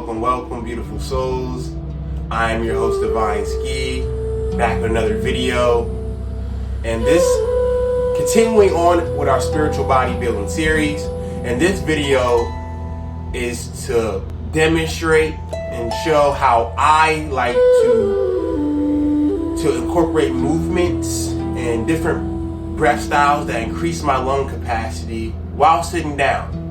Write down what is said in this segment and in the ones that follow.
welcome, beautiful souls. I am your host, Divine Ski, back with another video. And this, continuing on with our spiritual bodybuilding series, and this video is to demonstrate and show how I like to incorporate movements and different breath styles that increase my lung capacity while sitting down.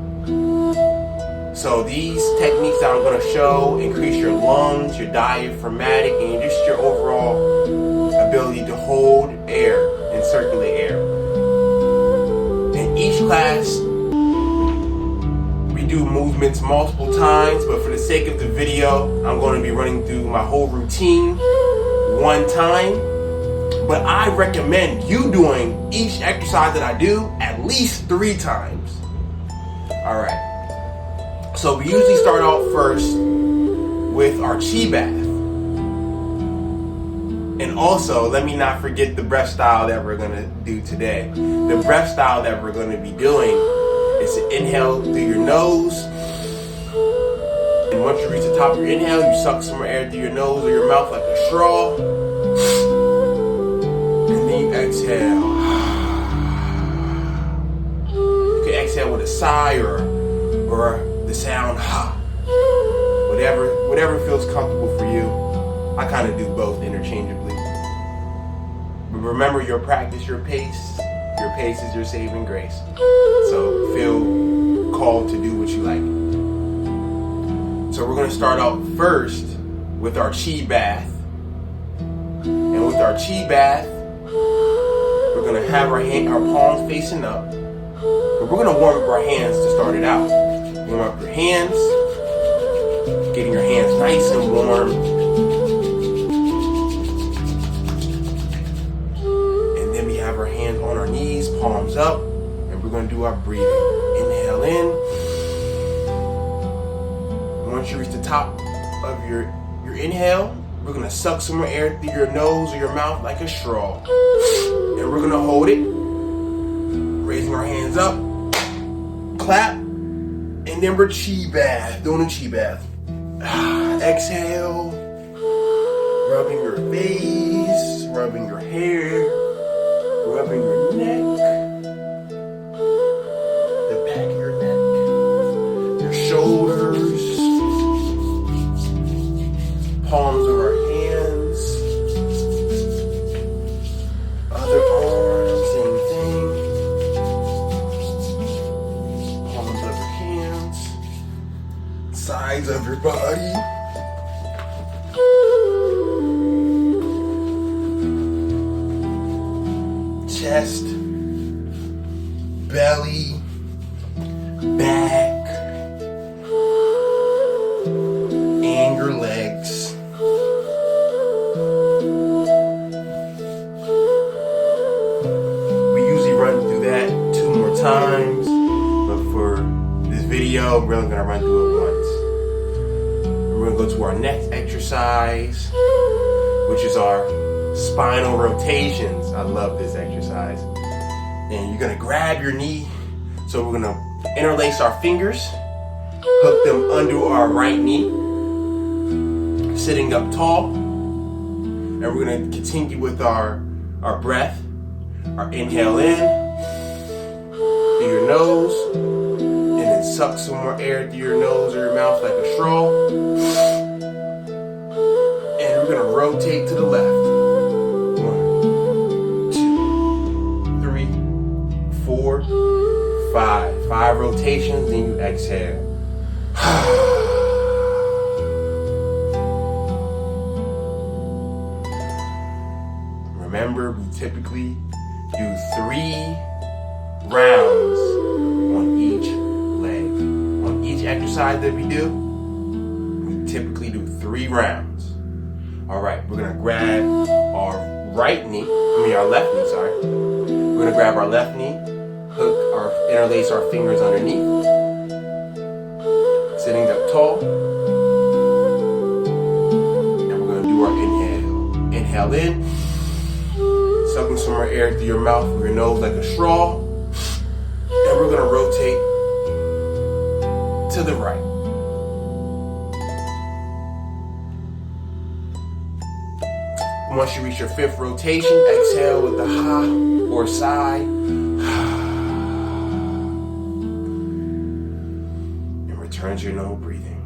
So these techniques that I'm going to show increase your lungs, your diaphragmatic, and just your overall ability to hold air and circulate air. In each class, we do movements multiple times, but for the sake of the video, I'm going to be running through my whole routine one time. But I recommend you doing each exercise that I do at least 3 times. All right. So we usually start out first with our chi bath. And also, let me not forget the breath style that we're gonna do today. The breath style that we're gonna be doing is to inhale through your nose. And once you reach the top of your inhale, you suck some more air through your nose or your mouth like a straw. And then you exhale. You can exhale with a sigh or the sound ha. Whatever feels comfortable for you. I kind of do both interchangeably. But remember, your practice, your pace. Your pace is your saving grace. So feel called to do what you like. So we're going to start out first with our chi bath. And with our chi bath, we're going to have our palms facing up. But we're going to warm up our hands to start it out. Warm up your hands, getting your hands nice and warm. And then we have our hands on our knees, palms up, and we're going to do our breathing. Inhale in. Once you reach the top of your inhale, we're going to suck some more air through your nose or your mouth like a straw. And we're going to hold it, raising our hands up, clap. And then we're chi bath, doing a chi bath. Exhale, rubbing your face, rubbing your hair, rubbing your neck, the back of your neck, your shoulders, palms of our hands, other arms, same thing. Palms of your hands, sides of your body. Chest, belly, back, and your legs. We usually run through that 2 more times, but for this video, we're only gonna run through it once. We're gonna go to our next exercise, which is our spinal rotations. I love this exercise. And you're gonna grab your knee. So we're gonna interlace our fingers, hook them under our right knee, sitting up tall. And we're gonna continue with our breath. Our inhale in through your nose, and then suck some more air through your nose or your mouth like a straw. And we're gonna rotate to the left. 4, 5. 5 rotations, then you exhale. Remember, we typically do 3 rounds on each leg. On each exercise that we do, we typically do 3 rounds. All right, we're gonna grab our left knee, sorry. We're gonna grab our left knee, interlace our fingers underneath, sitting up tall, and we're gonna do our inhale. Inhale in, sucking some more air through your mouth or your nose like a straw, and we're gonna rotate to the right. Once you reach your 5th rotation, exhale with the ha or sigh. And return to your normal breathing.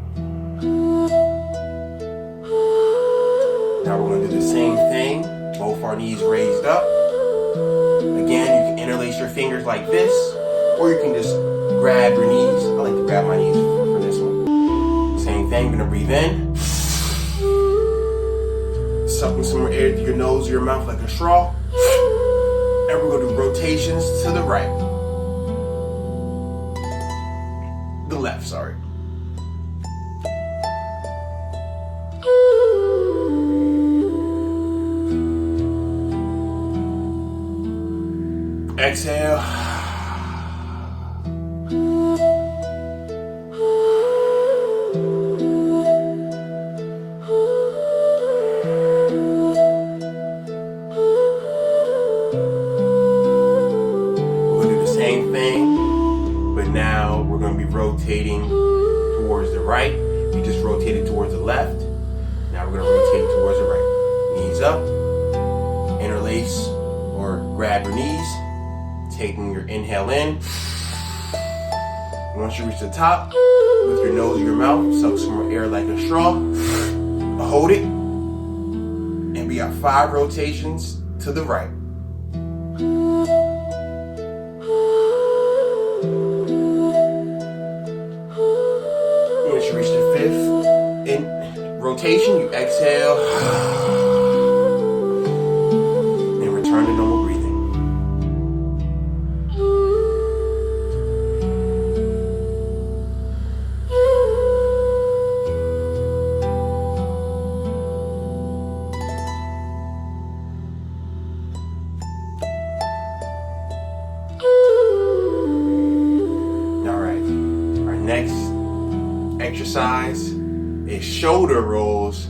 Now we're going to do the same thing. Both our knees raised up. Again, you can interlace your fingers like this, or you can just grab your knees. I like to grab my knees for this one. Same thing, gonna breathe in. Sucking some more air through your nose or your mouth like a straw. And we're gonna do rotations to the right. The left, sorry. Exhale. Rotating towards the right. You just rotated towards the left. Now we're going to rotate towards the right. Knees up. Interlace or grab your knees. Taking your inhale in. Once you reach the top, with your nose or your mouth, suck some more air like a straw. Hold it. And we got 5 rotations to the right. Reach the 5th in rotation, you exhale and return to normal breathing. All right, our next exercise is shoulder rolls,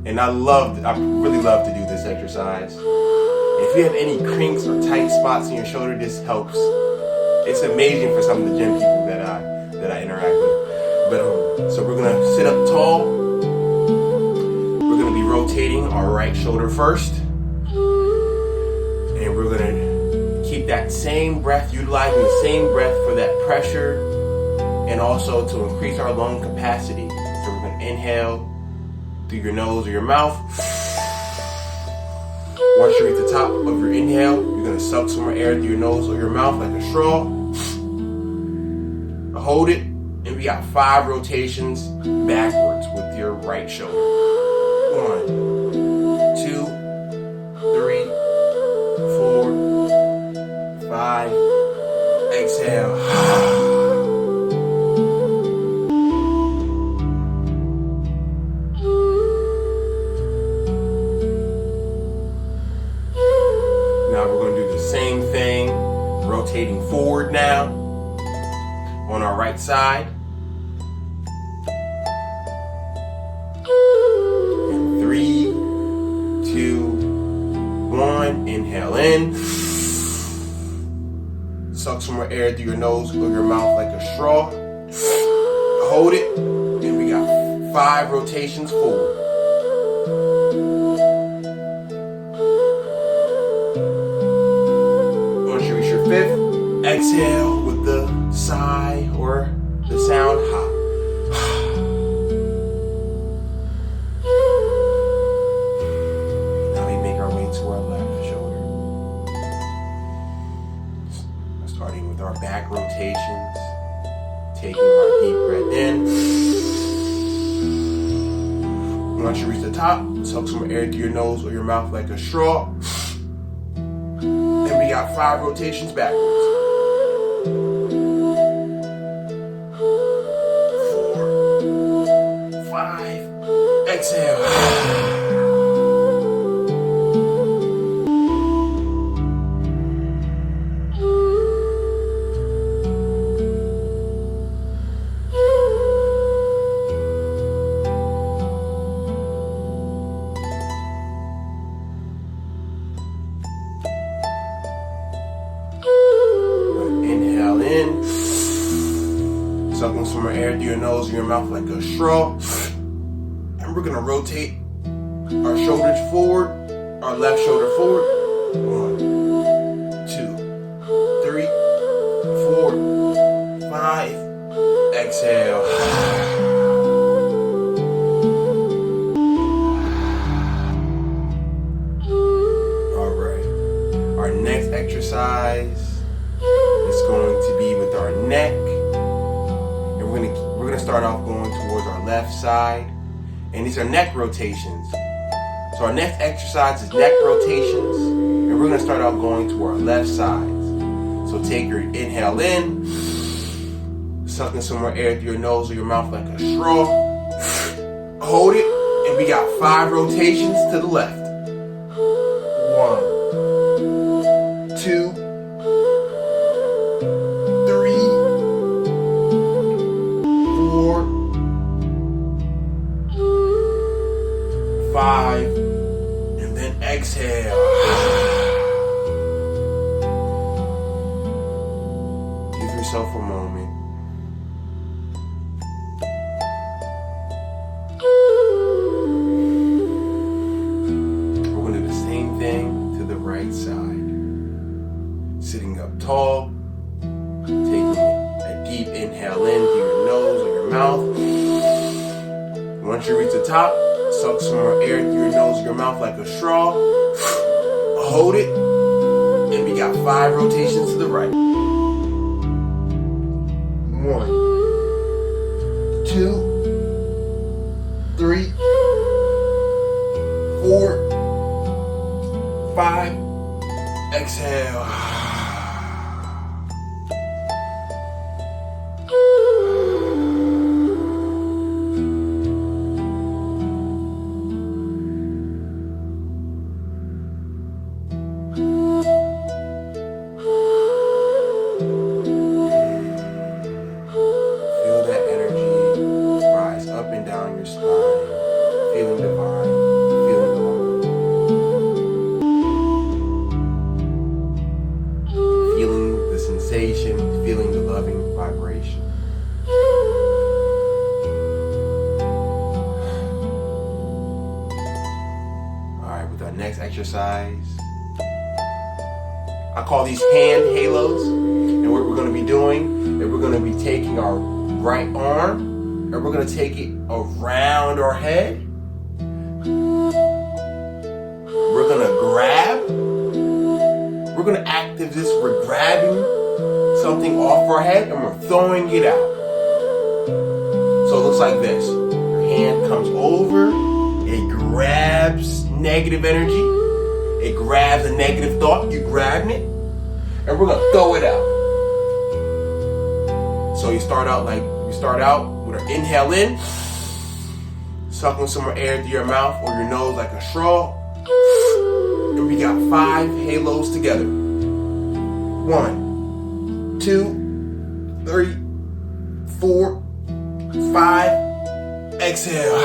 and I really love to do this exercise. If you have any crinks or tight spots in your shoulder, this helps. It's amazing for some of the gym people that I interact with. But so we're gonna sit up tall. We're gonna be rotating our right shoulder first, and we're gonna keep that same breath, utilizing the same breath for that pressure. And also to increase our lung capacity. So we're going to inhale through your nose or your mouth. Once you reach the top of your inhale, you're going to suck some more air through your nose or your mouth like a straw. Hold it, and we got 5 rotations backwards with your right shoulder. 1, 2, 3, 4, 5. Exhale. Rotating forward now on our right side. And 3, 2, 1. Inhale in. Suck some more air through your nose or your mouth like a straw. Hold it. And we got 5 rotations forward. Fifth, exhale with the sigh or the sound ha. Now we make our way to our left shoulder. Starting with our back rotations. Taking our deep breath in. Once you reach the top, suck some air through your nose or your mouth like a straw. We got 5 rotations backwards. 4, 5. Exhale. Sucking some more air through your nose and your mouth like a straw. And we're going to rotate our shoulders forward our left shoulder forward. 1, 2, 3, 4, 5. Exhale. All right. Our next exercise is going to be with our neck. And we're gonna start off going towards our left side. And these are neck rotations. So our next exercise is neck rotations. And we're gonna start off going to our left side. So take your inhale in, sucking some more air through your nose or your mouth like a straw. Hold it, and we got 5 rotations to the left. 1, 2, 3, 4, 5, and then exhale. Give yourself a moment. We're going to do the same thing to the right side. Sitting up tall, taking a deep inhale in through your nose or your mouth. Once you reach the top, suck some more air through your nose or your mouth like a straw. Hold it, and we got 5 rotations to the right. 1, 2, 3, 4, 5. Exhale. Feel that energy rise up and down your spine, feeling divine, feeling alive. Feeling the sensation, feeling the loving vibration. Alright, with our next exercise, I call these hand halos. And what we're going to be doing is we're going to be taking our right arm and we're going to take it around our head. We're going to grab. We're going to act as if we're grabbing something off our head and we're throwing it out. So it looks like this. Your hand comes over. It grabs negative energy. It grabs a negative thought. You grabbing it. And we're going to throw it out. So you start out with an inhale in, sucking some more air through your mouth or your nose like a straw. And we got 5 halos together. 1, 2, 3, 4, 5. Exhale.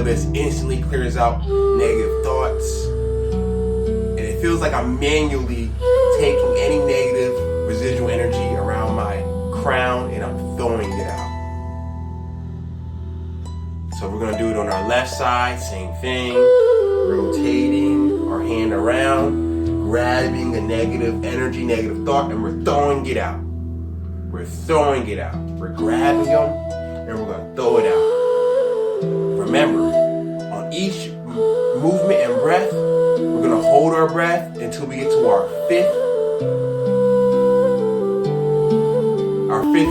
This instantly clears out negative thoughts, and it feels like I'm manually taking any negative residual energy around my crown and I'm throwing it out. So we're going to do it on our left side, same thing, rotating our hand around, grabbing a negative energy, negative thought, and we're throwing it out. We're throwing it out. We're grabbing them and we're going to throw it out. Remember, on each movement and breath, we're going to hold our breath until we get to our fifth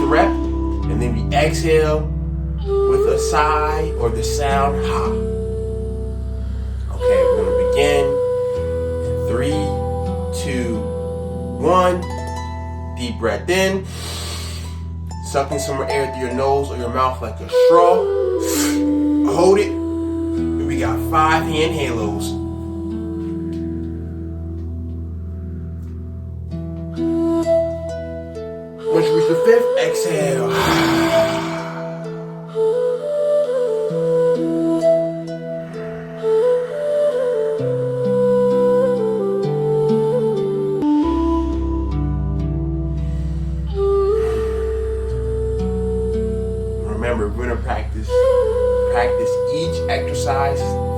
rep, and then we exhale with a sigh or the sound ha. Okay, we're going to begin. 3, 2, 1. Deep breath in. Sucking some more air through your nose or your mouth like a straw. Hold it. And we got 5 hand halos. Once you reach the 5th, exhale.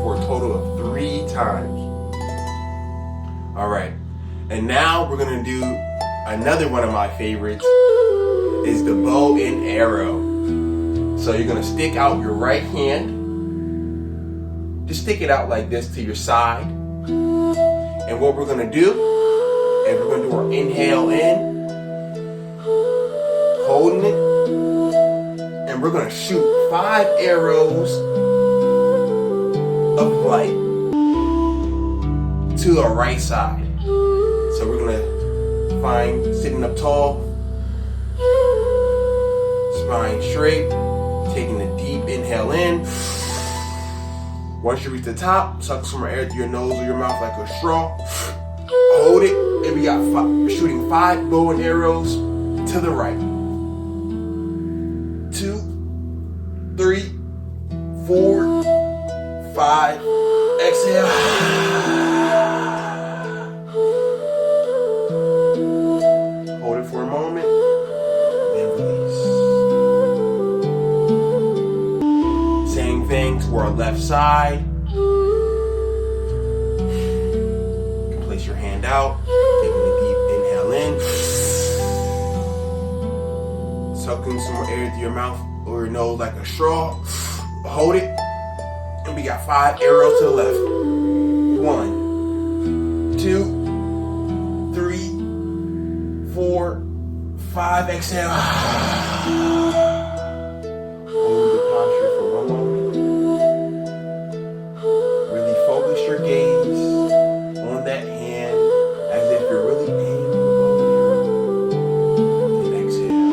for a total of 3 times. All right, and now we're gonna do another one of my favorites, is the bow and arrow. So you're gonna stick out your right hand, just stick it out like this to your side. And what we're gonna do is we're gonna do our inhale in, holding it, and we're gonna shoot 5 arrows of light to our right side. So we're gonna find sitting up tall, spine straight, taking a deep inhale in. Once you reach the top, suck some more air through your nose or your mouth like a straw. Hold it, and we got shooting 5 bow and arrows to the right. 2, 3, 4, 5. Exhale. Hold it for a moment, then release. Same thing to our left side. You can place your hand out, taking a deep inhale in, sucking some more air through your mouth or your nose like a straw. Hold it, and we got 5 arrows to the left. 1, 2, 3, 4, 5. Exhale. Hold the posture for 1 moment. Really focus your gaze on that hand as if you're really aiming the bow and arrow. And exhale.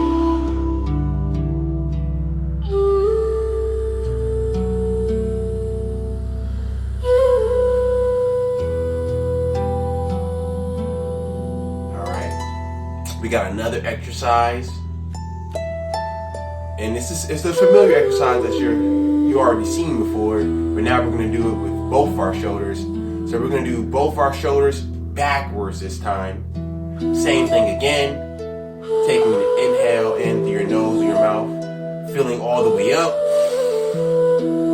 All right. We got another exercise. And it's a familiar exercise that you already seen before, but now we're going to do it with both our shoulders. So we're going to do both our shoulders backwards this time. Same thing again. Taking an inhale in through your nose or your mouth, filling all the way up.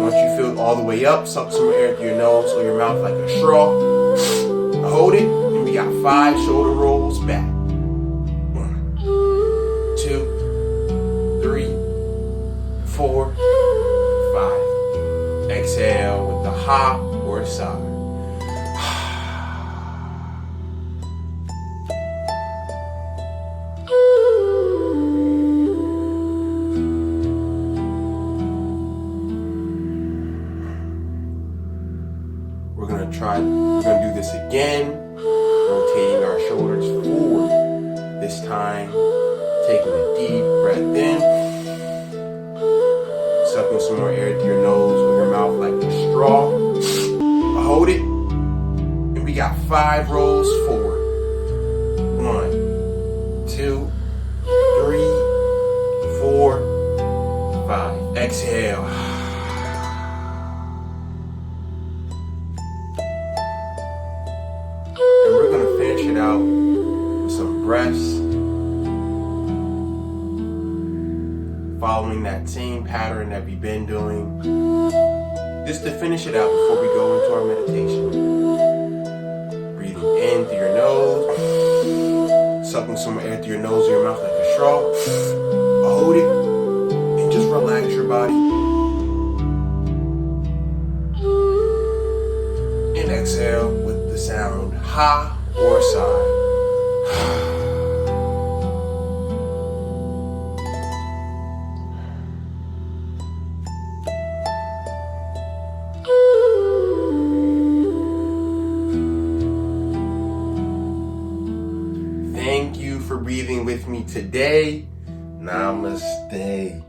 Once you feel all the way up, suck some air through your nose or your mouth like a straw. Hold it, and we got 5 shoulder rolls back. 1, 2, 3, 4, 5. Exhale with the ha or sigh. We're gonna do this again, rotating our shoulders forward. This time, taking a deep breath in, sucking some more air through your nose or your mouth like a straw. Hold it, and we got 5 rolls forward. 1, 2, 3, 4, 5. Exhale. And we're gonna finish it out with some breaths, following that same pattern that we've been doing, just to finish it out before we go into our meditation. Breathing in through your nose, sucking some air through your nose or your mouth like a straw. Hold it, and just relax your body. And exhale with the sound ha or sigh. Thank you for breathing with me today. Namaste.